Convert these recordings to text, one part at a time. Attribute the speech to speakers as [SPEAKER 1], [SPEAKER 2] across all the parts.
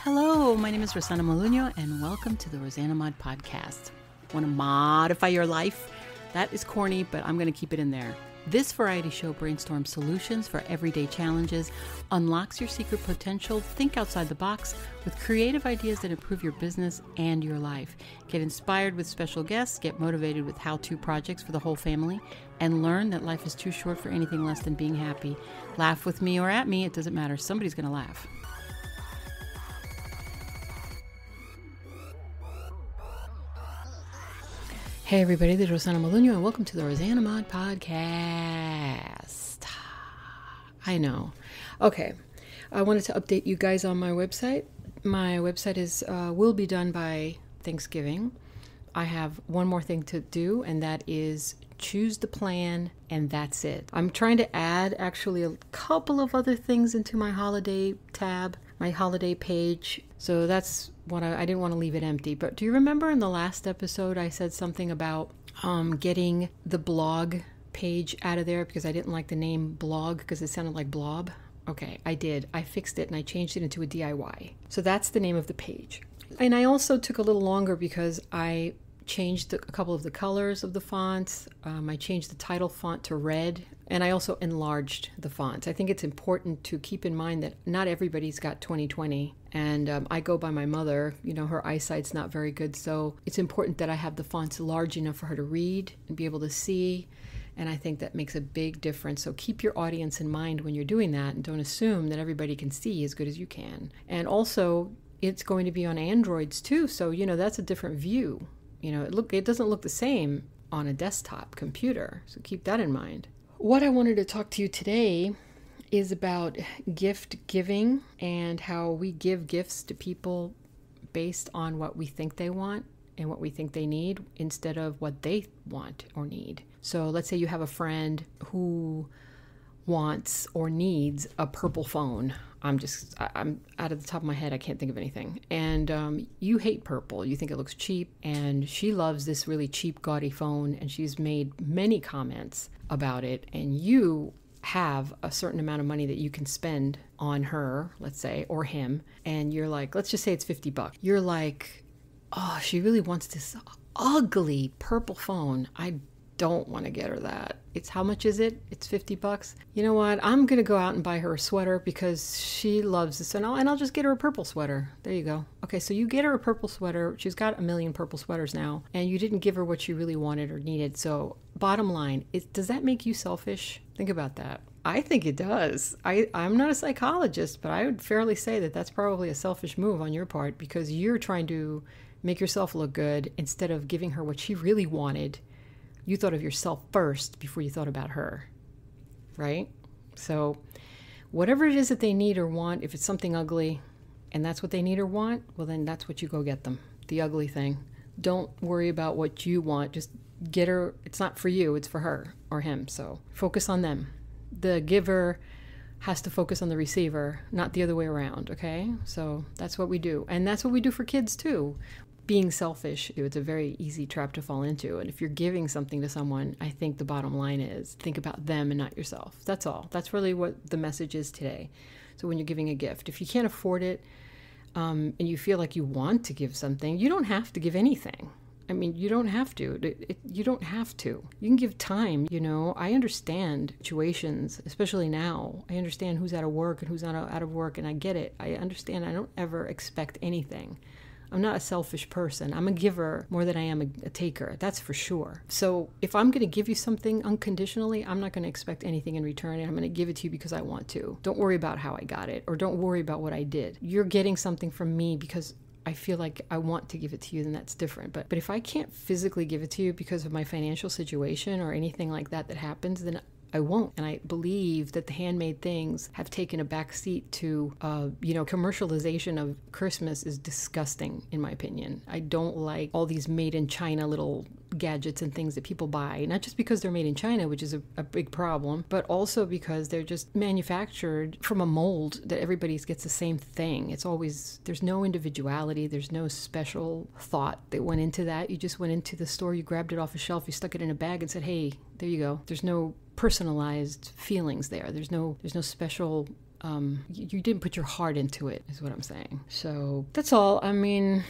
[SPEAKER 1] Hello, my name is Rosanamod, and welcome to the rosanamod podcast. Want to modify your life? That is corny, but I'm going to keep it in there. This variety show brainstorms solutions for everyday challenges, unlocks your secret potential, think outside the box with creative ideas that improve your business and your life. Get inspired with special guests, get motivated with how-to projects for the whole family, and learn that life is too short for anything less than being happy. Laugh with me or at me, it doesn't matter. Somebody's going to laugh. Hey everybody, this is Rosanamod, and welcome to the rosanamod podcast. I know. Okay, I wanted to update you guys on my website. My website is will be done by Thanksgiving. I have one more thing to do, and that is choose the plan, and that's it. I'm trying to add actually a couple of other things into my holiday tab, my holiday page. So that's what I didn't want to leave it empty. But do you remember in the last episode I said something about getting the blog page out of there because I didn't like the name blog because it sounded like blob? Okay, I did. I fixed it and I changed it into a DIY. So that's the name of the page. And I also took a little longer because I changed a couple of the colors of the fonts. I changed the title font to red, and I also enlarged the fonts. I think it's important to keep in mind that not everybody's got 20/20, and I go by my mother. You know, her eyesight's not very good, so it's important that I have the fonts large enough for her to read and be able to see, and I think that makes a big difference. So keep your audience in mind when you're doing that, and don't assume that everybody can see as good as you can. And also, it's going to be on Androids too, so you know that's a different view. You know, it doesn't look the same on a desktop computer, so keep that in mind. What I wanted to talk to you today is about gift giving and how we give gifts to people based on what we think they want and what we think they need instead of what they want or need. So let's say you have a friend who wants or needs a purple phone. I'm out of the top of my head, I can't think of anything. And you hate purple. You think it looks cheap. And she loves this really cheap, gaudy phone. And she's made many comments about it. And you have a certain amount of money that you can spend on her, let's say, or him. And you're like, let's just say it's $50. You're like, oh, she really wants this ugly purple phone. I don't want to get her that. How much is it? It's $50. You know what? I'm going to go out and buy her a sweater because she loves this. And I'll just get her a purple sweater. There you go. Okay, so you get her a purple sweater. She's got a million purple sweaters now. And you didn't give her what she really wanted or needed. So bottom line, does that make you selfish? Think about that. I think it does. I'm not a psychologist, but I would fairly say that that's probably a selfish move on your part because you're trying to make yourself look good instead of giving her what she really wanted. You thought of yourself first before you thought about her, right? So whatever it is that they need or want, if it's something ugly and that's what they need or want, well, then that's what you go get them, the ugly thing. Don't worry about what you want. Just get her. It's not for you. It's for her or him. So focus on them. The giver has to focus on the receiver, not the other way around, okay? So that's what we do. And that's what we do for kids too. Being selfish, it's a very easy trap to fall into. And if you're giving something to someone, I think the bottom line is think about them and not yourself. That's all. That's really what the message is today. So when you're giving a gift, if you can't afford it and you feel like you want to give something, you don't have to give anything. I mean, you don't have to. You don't have to. You can give time. You know, I understand situations, especially now. I understand who's out of work and who's not out of work, and I get it. I understand. I don't ever expect anything. I'm not a selfish person. I'm a giver more than I am a taker. That's for sure. So if I'm going to give you something unconditionally, I'm not going to expect anything in return, and I'm going to give it to you because I want to. Don't worry about how I got it, or don't worry about what I did. You're getting something from me because I feel like I want to give it to you, then that's different. But if I can't physically give it to you because of my financial situation or anything like that happens, then I won't. And I believe that the handmade things have taken a back seat to, commercialization of Christmas is disgusting, in my opinion. I don't like all these made in China little gadgets and things that people buy, not just because they're made in China, which is a big problem, but also because they're just manufactured from a mold that everybody gets the same thing. It's always, there's no individuality, there's no special thought that went into that. You just went into the store, you grabbed it off a shelf, you stuck it in a bag and said, hey, there you go. There's no personalized feelings there. There's no special you didn't put your heart into it, is what I'm saying. So that's all. I mean,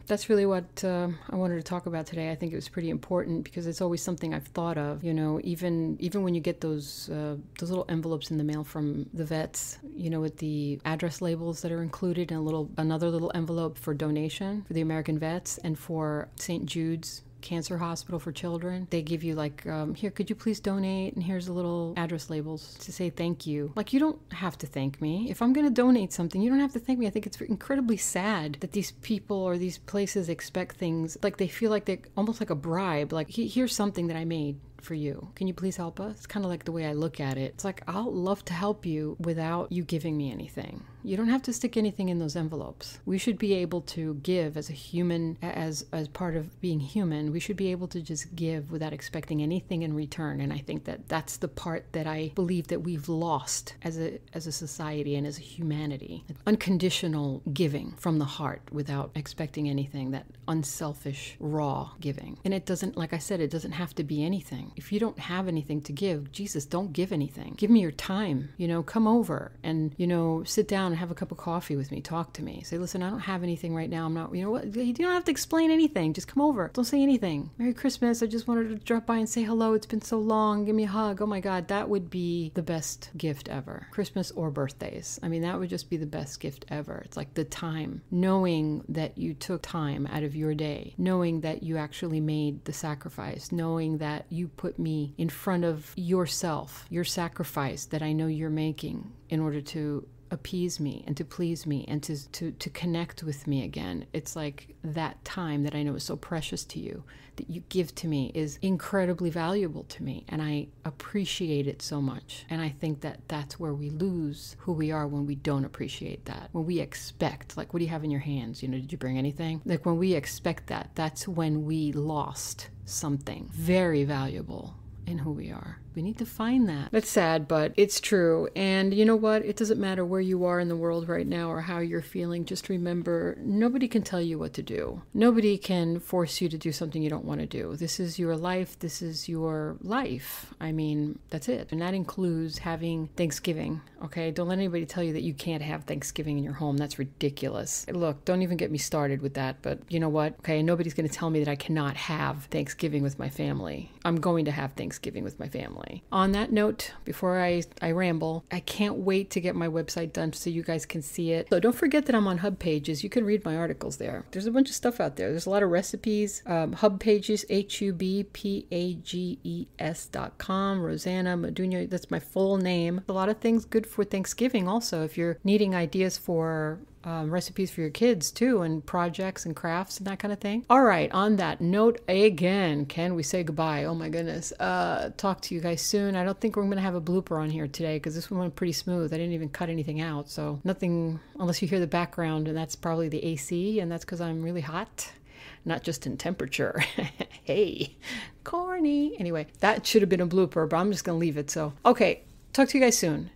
[SPEAKER 1] that's really what I wanted to talk about today. I think it was pretty important because it's always something I've thought of. You know, even when you get those little envelopes in the mail from the vets, you know, with the address labels that are included, and another little envelope for donation for the American vets and for St. Jude's Cancer Hospital for Children. They give you like, here, could you please donate? And here's the little address labels to say thank you. Like, you don't have to thank me. If I'm going to donate something, you don't have to thank me. I think it's incredibly sad that these people or these places expect things, like they feel like they're almost like a bribe. Like, here's something that I made for you. Can you please help us? It's kind of like the way I look at it. It's like, I'll love to help you without you giving me anything. You don't have to stick anything in those envelopes. We should be able to give as a human, as part of being human. We should be able to just give without expecting anything in return. And I think that that's the part that I believe that we've lost as a society and as a humanity. Unconditional giving from the heart without expecting anything, that unselfish, raw giving. And it doesn't, like I said, it doesn't have to be anything. If you don't have anything to give, Jesus, don't give anything. Give me your time. You know, come over and, you know, sit down and have a cup of coffee with me. Talk to me. Say, listen, I don't have anything right now. I'm not, you know what? You don't have to explain anything. Just come over. Don't say anything. Merry Christmas. I just wanted to drop by and say hello. It's been so long. Give me a hug. Oh my God. That would be the best gift ever. Christmas or birthdays. I mean, that would just be the best gift ever. It's like the time. Knowing that you took time out of your day. Knowing that you actually made the sacrifice. Knowing that you put me in front of yourself, your sacrifice that I know you're making in order to appease me and to please me and to connect with me again. It's like that time that I know is so precious to you, that you give to me, is incredibly valuable to me, and I appreciate it so much. And I think that that's where we lose who we are, when we don't appreciate that. When we expect, like, what do you have in your hands? You know, did you bring anything? Like, when we expect that, that's when we lost something very valuable in who we are. We need to find that. That's sad, but it's true. And you know what? It doesn't matter where you are in the world right now or how you're feeling. Just remember, nobody can tell you what to do. Nobody can force you to do something you don't want to do. This is your life. This is your life. I mean, that's it. And that includes having Thanksgiving, okay? Don't let anybody tell you that you can't have Thanksgiving in your home. That's ridiculous. Look, don't even get me started with that. But you know what? Okay, nobody's going to tell me that I cannot have Thanksgiving with my family. I'm going to have Thanksgiving with my family. On that note, before I ramble, I can't wait to get my website done so you guys can see it. So don't forget that I'm on HubPages. You can read my articles there. There's a bunch of stuff out there. There's a lot of recipes. HubPages, HubPages.com. Rosanna Moduño, that's my full name. A lot of things good for Thanksgiving also, if you're needing ideas for recipes for your kids too, and projects and crafts and that kind of thing. All right, on that note, again, can we say goodbye? Oh my goodness. Talk to you guys soon. I don't think we're going to have a blooper on here today because this one went pretty smooth. I didn't even cut anything out, so nothing, unless you hear the background, and that's probably the AC, and that's because I'm really hot. Not just in temperature. Hey, corny. Anyway, that should have been a blooper, but I'm just going to leave it. So, okay, talk to you guys soon.